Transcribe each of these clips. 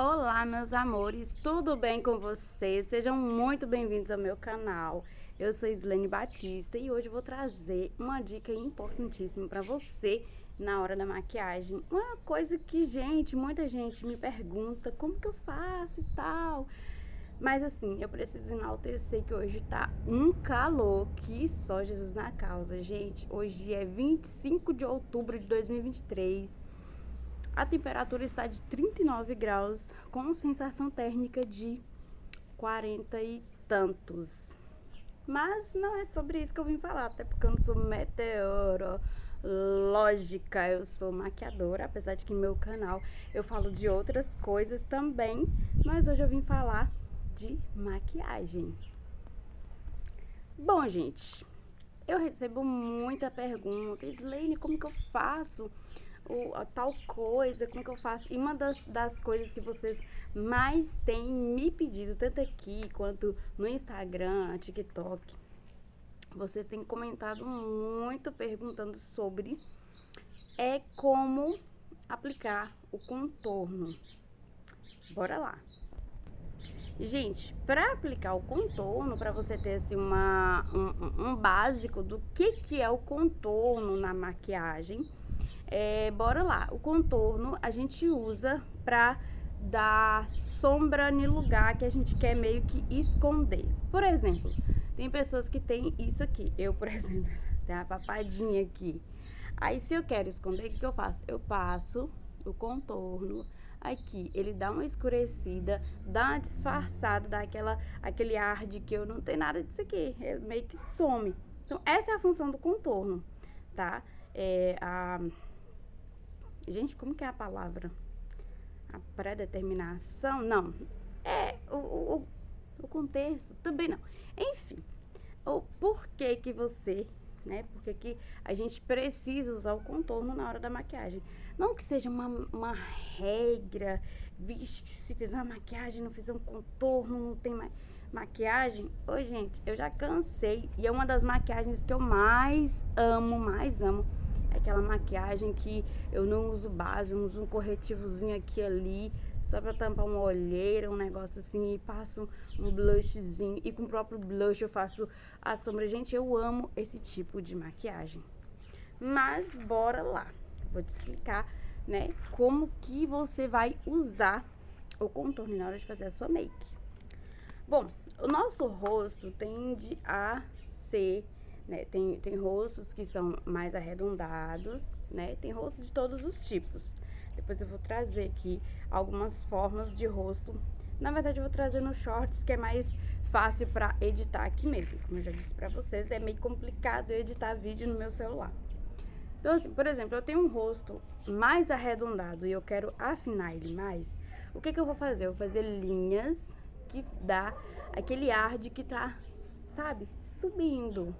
Olá, meus amores, tudo bem com vocês? Sejam muito bem-vindos ao meu canal. Eu sou Islene Batista e hoje eu vou trazer uma dica importantíssima para você na hora da maquiagem. Uma coisa que, muita gente me pergunta como que eu faço e tal. Mas assim, eu preciso enaltecer que hoje tá um calor que só Jesus na causa. Gente, hoje é 25 de outubro de 2023. A temperatura está de 39 graus, com sensação térmica de 40 e tantos. Mas não é sobre isso que eu vim falar, até porque eu não sou meteorológica, eu sou maquiadora, apesar de que no meu canal eu falo de outras coisas também, mas hoje eu vim falar de maquiagem. Bom, gente, eu recebo muita pergunta, Islene, como que eu faço a tal coisa, como que eu faço? E uma das coisas que vocês mais têm me pedido, tanto aqui quanto no Instagram, TikTok, vocês têm comentado muito perguntando sobre como aplicar o contorno. Bora lá. Gente, para aplicar o contorno, para você ter assim, um básico do que é o contorno na maquiagem, bora lá. O contorno a gente usa para dar sombra no lugar que a gente quer meio que esconder. Por exemplo, tem pessoas que tem isso aqui. Eu, por exemplo, tenho a papadinha aqui. Aí, se eu quero esconder, o que eu faço? Eu passo o contorno aqui, ele dá uma escurecida, dá uma disfarçada, dá aquele ar de que eu não tenho nada disso aqui, ele meio que some. Então, essa é a função do contorno, tá? Gente, como que é a palavra? A predeterminação? Não. O contexto? Também não. Enfim, o porquê que você, né? Porque que a gente precisa usar o contorno na hora da maquiagem. Não que seja uma regra, vixe, se fizer uma maquiagem, não fizer um contorno, não tem mais maquiagem. Ô, gente, eu já cansei. E é uma das maquiagens que eu mais amo, é aquela maquiagem que eu não uso base, eu uso um corretivozinho aqui e ali, só pra tampar uma olheira, um negócio assim, e passo um blushzinho. E com o próprio blush eu faço a sombra. Gente, eu amo esse tipo de maquiagem. Mas bora lá. Vou te explicar, né, como que você vai usar o contorno na hora de fazer a sua make. Bom, o nosso rosto tende a ser, né, tem rostos que são mais arredondados, né, tem rostos de todos os tipos. Depois eu vou trazer aqui algumas formas de rosto. Na verdade, eu vou trazer no shorts, que é mais fácil para editar aqui mesmo. Como eu já disse pra vocês, é meio complicado editar vídeo no meu celular. Então, assim, por exemplo, eu tenho um rosto mais arredondado e eu quero afinar ele mais. O que eu vou fazer? Eu vou fazer linhas que dá aquele ar de que tá, sabe, subindo.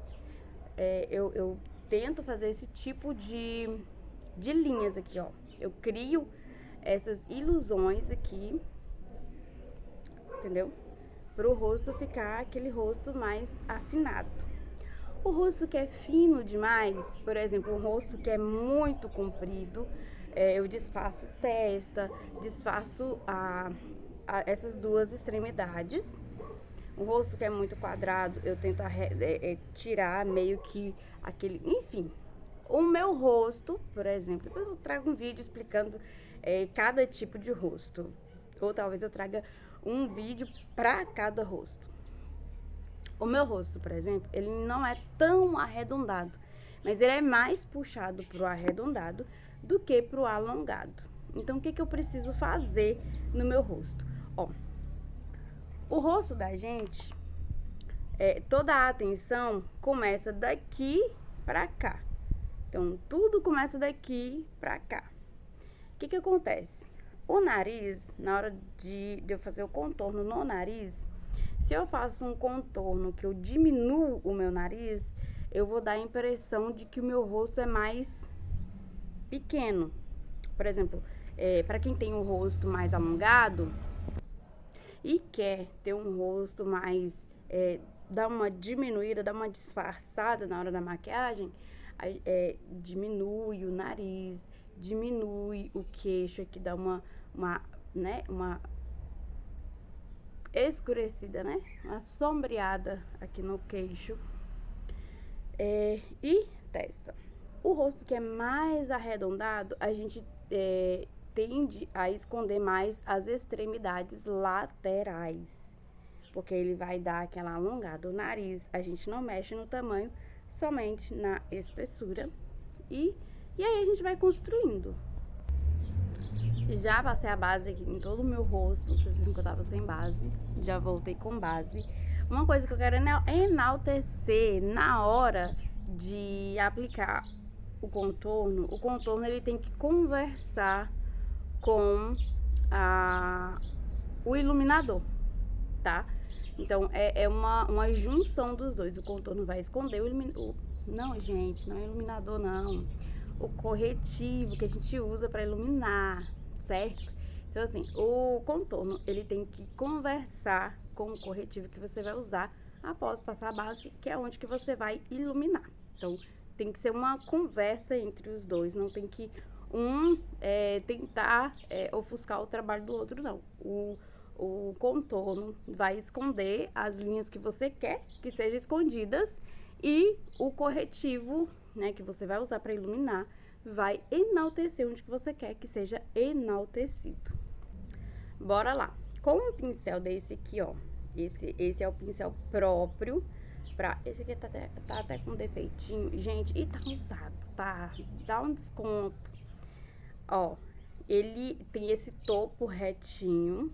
Eu tento fazer esse tipo de linhas aqui, ó. Eu crio essas ilusões aqui, entendeu? Para o rosto ficar aquele rosto mais afinado. O rosto que é fino demais, por exemplo, um rosto que é muito comprido, eu disfarço testa, disfarço essas duas extremidades. O rosto que é muito quadrado, eu tento tirar meio que aquele... Enfim, o meu rosto, por exemplo, depois eu trago um vídeo explicando cada tipo de rosto. Ou talvez eu traga um vídeo para cada rosto. O meu rosto, por exemplo, ele não é tão arredondado, mas ele é mais puxado pro arredondado do que pro alongado. Então, o que eu preciso fazer no meu rosto? Ó, o rosto da gente, toda a atenção começa daqui pra cá. Então, tudo começa daqui pra cá. O que acontece? O nariz, na hora de eu fazer o contorno no nariz, se eu faço um contorno que eu diminuo o meu nariz, eu vou dar a impressão de que o meu rosto é mais pequeno. Por exemplo, para quem tem um rosto mais alongado e quer ter um rosto mais... dar uma diminuída, dar uma disfarçada na hora da maquiagem, diminui o nariz, diminui o queixo aqui, dá uma né, uma escurecida, né, uma sombreada aqui no queixo e testa. O rosto que é mais arredondado, a gente tende a esconder mais as extremidades laterais, porque ele vai dar aquela alongada. O nariz, a gente não mexe no tamanho, somente na espessura. E aí a gente vai construindo. Já passei a base aqui em todo o meu rosto, vocês viram que eu tava sem base, já voltei com base. Uma coisa que eu quero enaltecer na hora de aplicar o contorno ele tem que conversar com o iluminador, tá? Então é uma junção dos dois. O contorno vai esconder o iluminador. Não, gente, não é iluminador não. O corretivo que a gente usa para iluminar, certo? Então assim, o contorno ele tem que conversar com o corretivo que você vai usar após passar a base, que é onde que você vai iluminar. Então tem que ser uma conversa entre os dois, não tem que tentar ofuscar o trabalho do outro, não. O contorno vai esconder as linhas que você quer que sejam escondidas e o corretivo, né, que você vai usar para iluminar, vai enaltecer onde que você quer que seja enaltecido. Bora lá. Com um pincel desse aqui, ó, esse é o pincel próprio pra... Esse aqui tá até com defeitinho, gente, e tá usado, tá? Dá um desconto. Ó, ele tem esse topo retinho,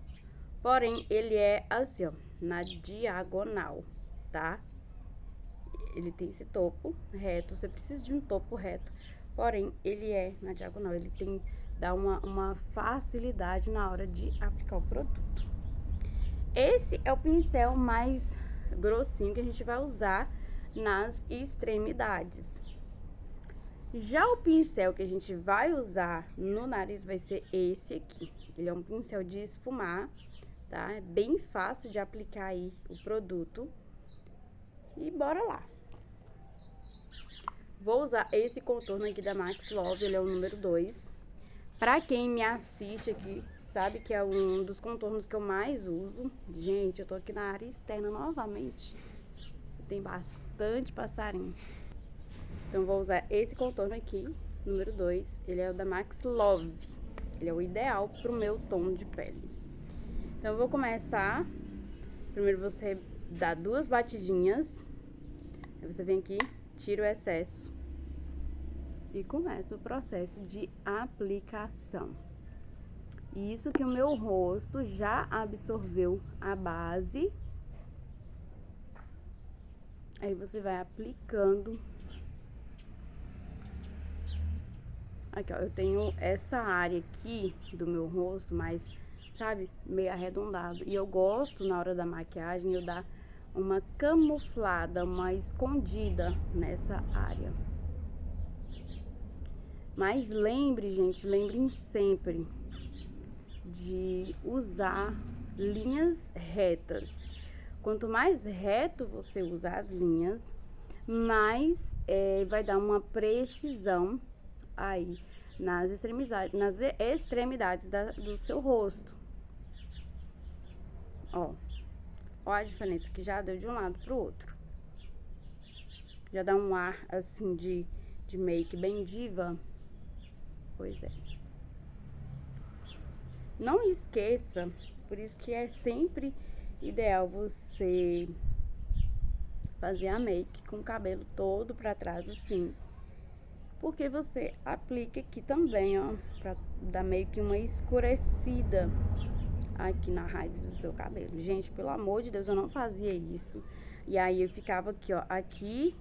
porém ele é assim, ó, na diagonal, tá? Ele tem esse topo reto, você precisa de um topo reto, porém ele é na diagonal, ele dá uma facilidade na hora de aplicar o produto. Esse é o pincel mais grossinho que a gente vai usar nas extremidades. Já o pincel que a gente vai usar no nariz vai ser esse aqui. Ele é um pincel de esfumar, tá? É bem fácil de aplicar aí o produto. E bora lá. Vou usar esse contorno aqui da Max Love, ele é o número 2. Pra quem me assiste aqui, sabe que é um dos contornos que eu mais uso. Gente, eu tô aqui na área externa novamente. Tem bastante passarinho. Então, vou usar esse contorno aqui, número 2. Ele é o da Max Love. Ele é o ideal pro meu tom de pele. Então, eu vou começar. Primeiro, você dá 2 batidinhas. Aí, você vem aqui, tira o excesso. E começa o processo de aplicação. Isso que o meu rosto já absorveu a base. Aí, você vai aplicando. Aqui, ó, eu tenho essa área aqui do meu rosto, mas, sabe, meio arredondado. E eu gosto, na hora da maquiagem, eu dar uma camuflada, uma escondida nessa área. Mas lembre, gente, lembrem sempre de usar linhas retas. Quanto mais reto você usar as linhas, mais vai dar uma precisão aí nas extremidades do seu rosto. Ó a diferença que já deu de um lado pro outro. Já dá um ar assim de make bem diva. Pois é. Não esqueça, por isso que é sempre ideal você fazer a make com o cabelo todo pra trás assim. Porque você aplica aqui também, ó, pra dar meio que uma escurecida aqui na raiz do seu cabelo. Gente, pelo amor de Deus, eu não fazia isso. E aí eu ficava aqui, ó, aqui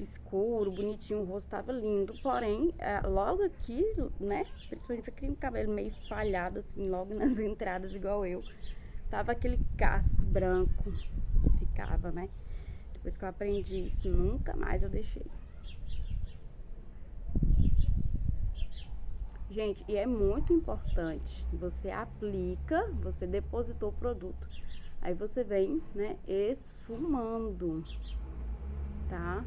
escuro, bonitinho, o rosto tava lindo. Porém, logo aqui, né, principalmente pra aquele cabelo meio falhado, assim, logo nas entradas, igual eu, tava aquele casco branco, ficava, né. Depois que eu aprendi isso, nunca mais eu deixei. Gente, e é muito importante, você aplica, você depositou o produto, aí você vem, né, esfumando, tá?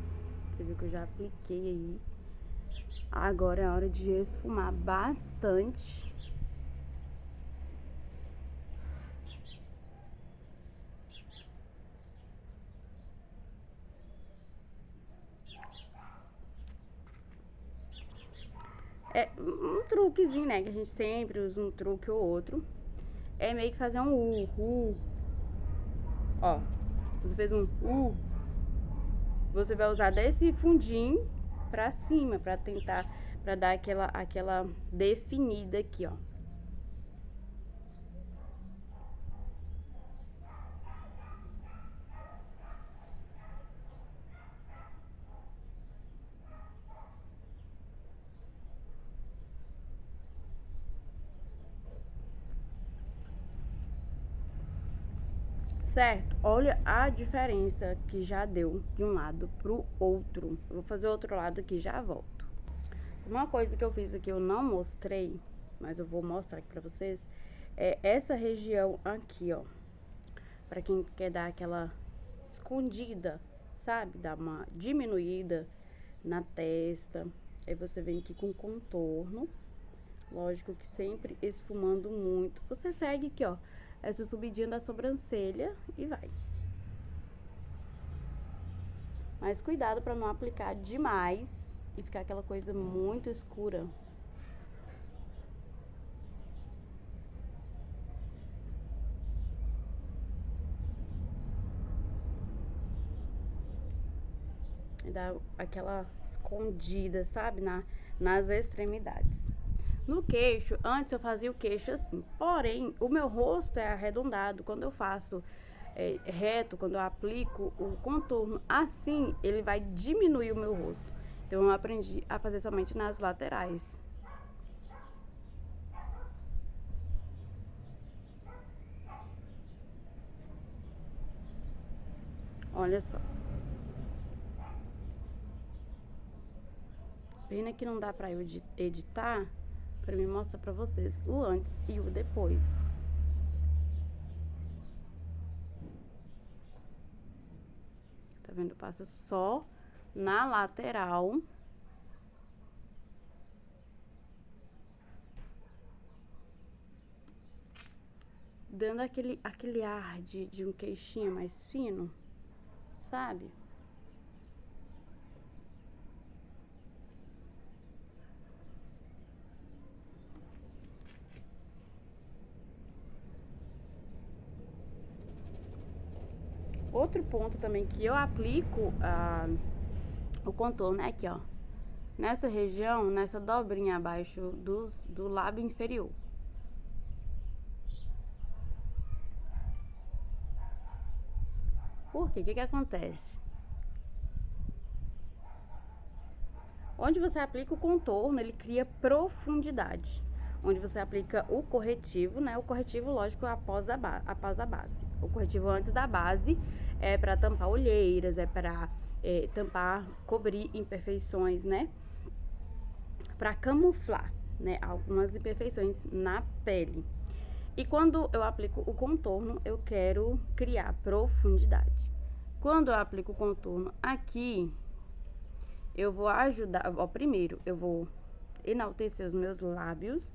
Você viu que eu já apliquei aí. Agora é a hora de esfumar bastante É um truquezinho, né? Que a gente sempre usa um truque ou outro. É meio que fazer um U. Ó, você fez um U. Você vai usar desse fundinho pra cima, pra tentar, pra dar aquela definida aqui, ó. Certo? Olha a diferença que já deu de um lado pro outro. Eu vou fazer outro lado aqui e já volto. Uma coisa que eu fiz aqui, eu não mostrei, mas eu vou mostrar aqui pra vocês, é essa região aqui, ó. Pra quem quer dar aquela escondida, sabe? Dar uma diminuída na testa. Aí você vem aqui com contorno. Lógico que sempre esfumando muito. Você segue aqui, ó, essa subidinha da sobrancelha e vai. Mas cuidado pra não aplicar demais e ficar aquela coisa muito escura. E dá aquela escondida, sabe? Nas extremidades. No queixo, antes eu fazia o queixo assim, porém, o meu rosto é arredondado. Quando eu faço reto, quando eu aplico o contorno assim, ele vai diminuir o meu rosto. Então, eu aprendi a fazer somente nas laterais. Olha só. Pena que não dá pra eu editar, pra mim mostrar pra vocês o antes e o depois. Tá vendo? Passa só na lateral. Dando aquele ar de um queixinho mais fino, sabe? Outro ponto também que eu aplico o contorno é aqui, ó. Nessa região, nessa dobrinha abaixo do lábio inferior. Por quê? O que acontece? Onde você aplica o contorno, ele cria profundidade. Onde você aplica o corretivo, né? O corretivo, lógico, após a base. O corretivo antes da base é para tampar olheiras, é para tampar, cobrir imperfeições, né? Para camuflar, né? Algumas imperfeições na pele. E quando eu aplico o contorno, eu quero criar profundidade. Quando eu aplico o contorno aqui, eu vou ajudar, ó, primeiro eu vou enaltecer os meus lábios.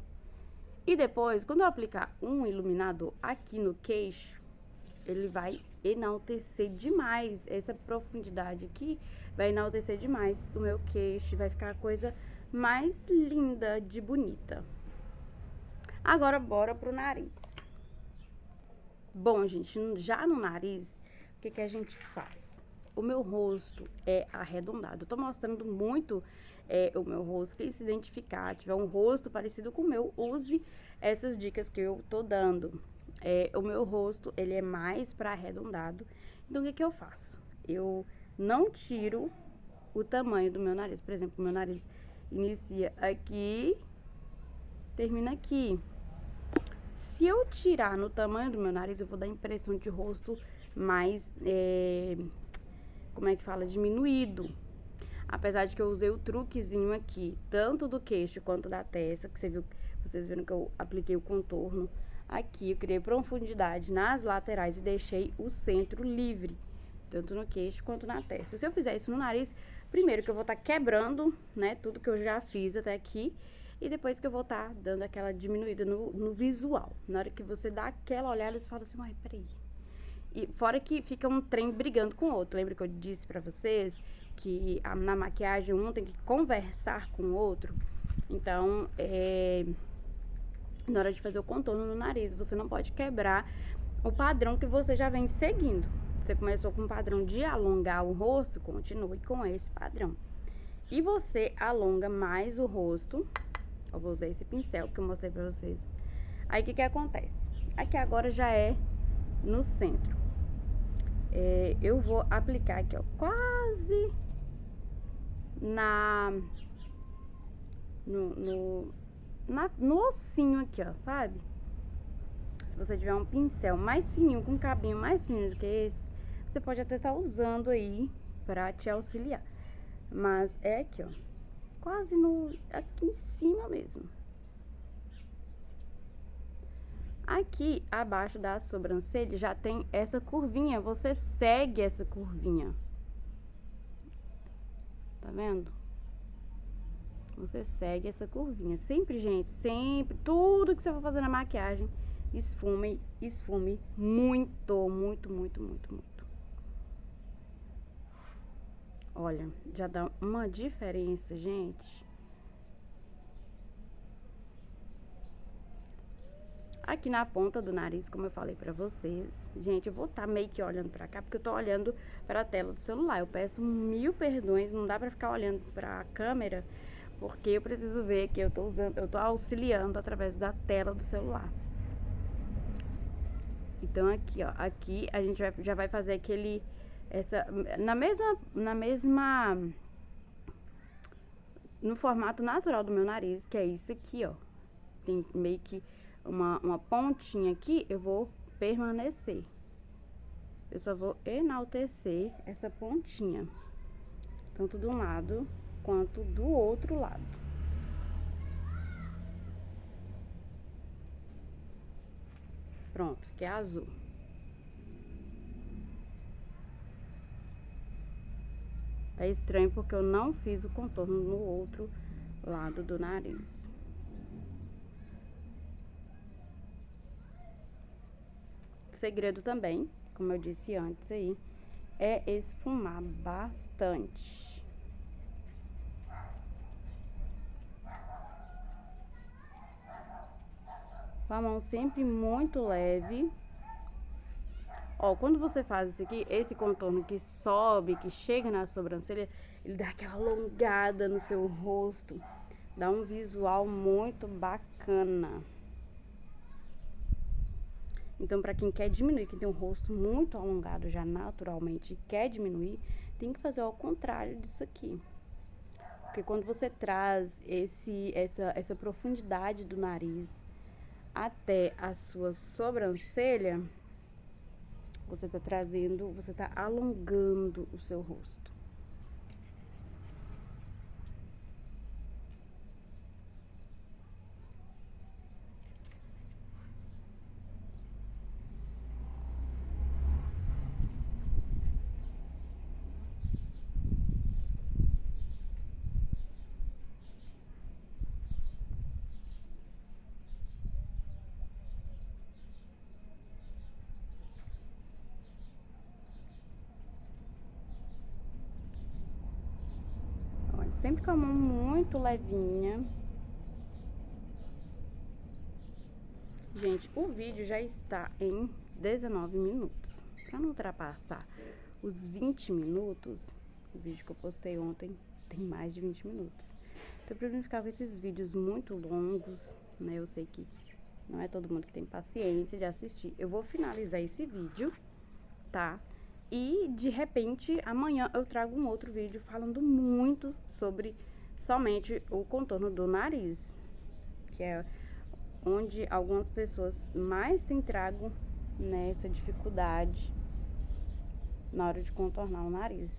E depois, quando eu aplicar um iluminador aqui no queixo, ele vai enaltecer demais. Essa profundidade aqui vai enaltecer demais o meu queixo. Vai ficar a coisa mais linda de bonita. Agora, bora pro nariz. Bom, gente, já no nariz, o que a gente faz? O meu rosto é arredondado. Eu tô mostrando muito o meu rosto. Quem se identificar, tiver um rosto parecido com o meu, use essas dicas que eu tô dando. O meu rosto, ele é mais pra arredondado. Então, o que eu faço? Eu não tiro o tamanho do meu nariz. Por exemplo, o meu nariz inicia aqui, termina aqui. Se eu tirar no tamanho do meu nariz, eu vou dar a impressão de rosto mais, como é que fala? Diminuído. Apesar de que eu usei o truquezinho aqui, tanto do queixo quanto da testa, que vocês viram que eu apliquei o contorno. Aqui eu criei profundidade nas laterais e deixei o centro livre, tanto no queixo quanto na testa. Se eu fizer isso no nariz, primeiro que eu vou estar quebrando, né, tudo que eu já fiz até aqui. E depois que eu vou estar dando aquela diminuída no visual. Na hora que você dá aquela olhada, você fala assim, uai, peraí. E fora que fica um trem brigando com o outro. Lembra que eu disse pra vocês que na maquiagem um tem que conversar com o outro? Então, na hora de fazer o contorno no nariz, você não pode quebrar o padrão que você já vem seguindo. Você começou com um padrão de alongar o rosto, continue com esse padrão. E você alonga mais o rosto. Eu vou usar esse pincel que eu mostrei pra vocês. Aí, o que que acontece? Aqui agora já é no centro. Eu vou aplicar aqui, ó, quase no ossinho aqui, ó, sabe? Se você tiver um pincel mais fininho, com um cabinho mais fininho do que esse, você pode até estar usando aí pra te auxiliar. Mas é aqui, ó, quase aqui em cima mesmo. Aqui abaixo da sobrancelha já tem essa curvinha, você segue essa curvinha. Tá vendo? Você segue essa curvinha. Sempre, gente, sempre, tudo que você for fazer na maquiagem, esfume, esfume muito, muito, muito, muito, muito. Olha, já dá uma diferença, gente. Aqui na ponta do nariz, como eu falei pra vocês, gente, eu vou estar meio que olhando pra cá, porque eu tô olhando pra tela do celular. Eu peço 1000 perdões, não dá pra ficar olhando pra câmera, porque eu preciso ver que eu tô auxiliando através da tela do celular. Então, aqui, ó, aqui a gente já vai fazer no formato natural do meu nariz, que é isso aqui, ó. Tem meio que uma pontinha aqui, eu vou permanecer. Eu só vou enaltecer essa pontinha, tanto de um lado quanto do outro lado. Pronto, que é azul. Tá estranho porque eu não fiz o contorno no outro lado do nariz. O segredo também, como eu disse antes aí, é esfumar bastante. Com a mão sempre muito leve. Ó, quando você faz isso aqui, esse contorno que sobe, que chega na sobrancelha, ele dá aquela alongada no seu rosto. Dá um visual muito bacana. Então, pra quem quer diminuir, quem tem um rosto muito alongado já naturalmente e quer diminuir, tem que fazer ao contrário disso aqui. Porque quando você traz essa profundidade do nariz até a sua sobrancelha, você tá trazendo, você tá alongando o seu rosto. Olha, sempre com a mão muito levinha. Gente, o vídeo já está em 19 minutos. Para não ultrapassar os 20 minutos, o vídeo que eu postei ontem tem mais de 20 minutos. Então, pra não ficar com esses vídeos muito longos, né? Eu sei que não é todo mundo que tem paciência de assistir. Eu vou finalizar esse vídeo, tá? E, de repente, amanhã eu trago um outro vídeo falando muito sobre somente o contorno do nariz, que é onde algumas pessoas mais têm trago nessa dificuldade na hora de contornar o nariz.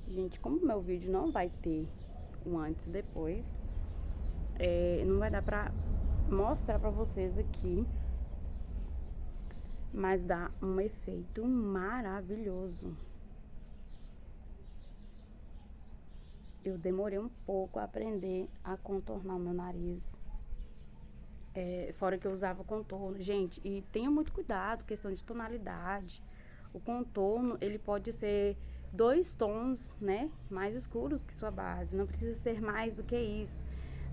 Gente, como meu vídeo não vai ter um antes e depois, não vai dar pra mostrar pra vocês aqui, mas dá um efeito maravilhoso. Eu demorei um pouco a aprender a contornar o meu nariz. Fora que eu usava contorno. Gente, e tenha muito cuidado, questão de tonalidade. O contorno, ele pode ser 2 tons, né, mais escuros que sua base. Não precisa ser mais do que isso.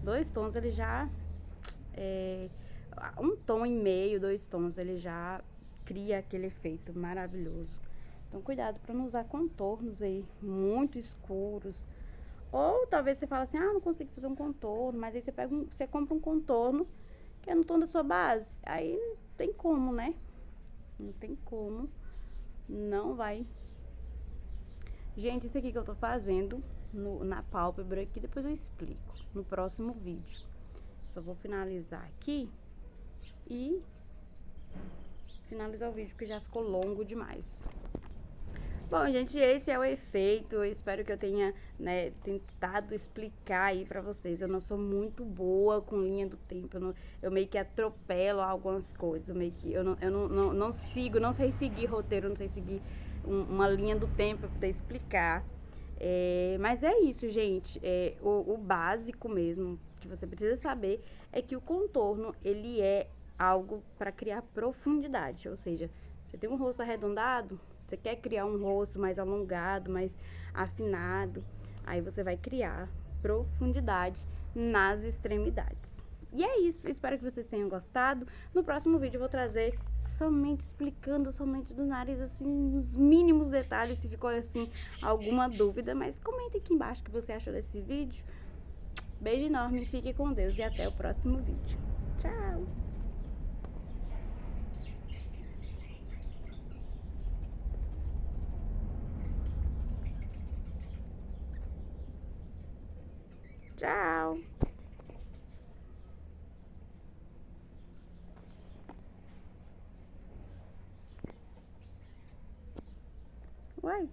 2 tons ele já um tom e meio, 2 tons, ele já cria aquele efeito maravilhoso. Então cuidado para não usar contornos aí muito escuros. Ou talvez você fala assim, ah, não consigo fazer um contorno, mas aí você compra um contorno que é no tom da sua base. Aí não tem como, né? Não tem como. Não vai. Gente, isso aqui que eu tô fazendo na pálpebra, que depois eu explico no próximo vídeo. Só vou finalizar aqui e finalizar o vídeo, porque já ficou longo demais. Bom, gente, esse é o efeito. Eu espero que eu tenha, né, tentado explicar aí pra vocês. Eu não sou muito boa com linha do tempo. Eu meio que atropelo algumas coisas. Eu não sigo, não sei seguir roteiro, não sei seguir uma linha do tempo pra poder explicar. Mas é isso, gente. O básico mesmo que você precisa saber é que o contorno, ele é algo para criar profundidade. Ou seja, você tem um rosto arredondado, você quer criar um rosto mais alongado, mais afinado, aí você vai criar profundidade nas extremidades. E é isso, espero que vocês tenham gostado. No próximo vídeo eu vou trazer somente explicando somente do nariz, assim, os mínimos detalhes, se ficou assim alguma dúvida. Mas comenta aqui embaixo o que você achou desse vídeo. Beijo enorme, fique com Deus e até o próximo vídeo. Tchau! Tchau! Uai!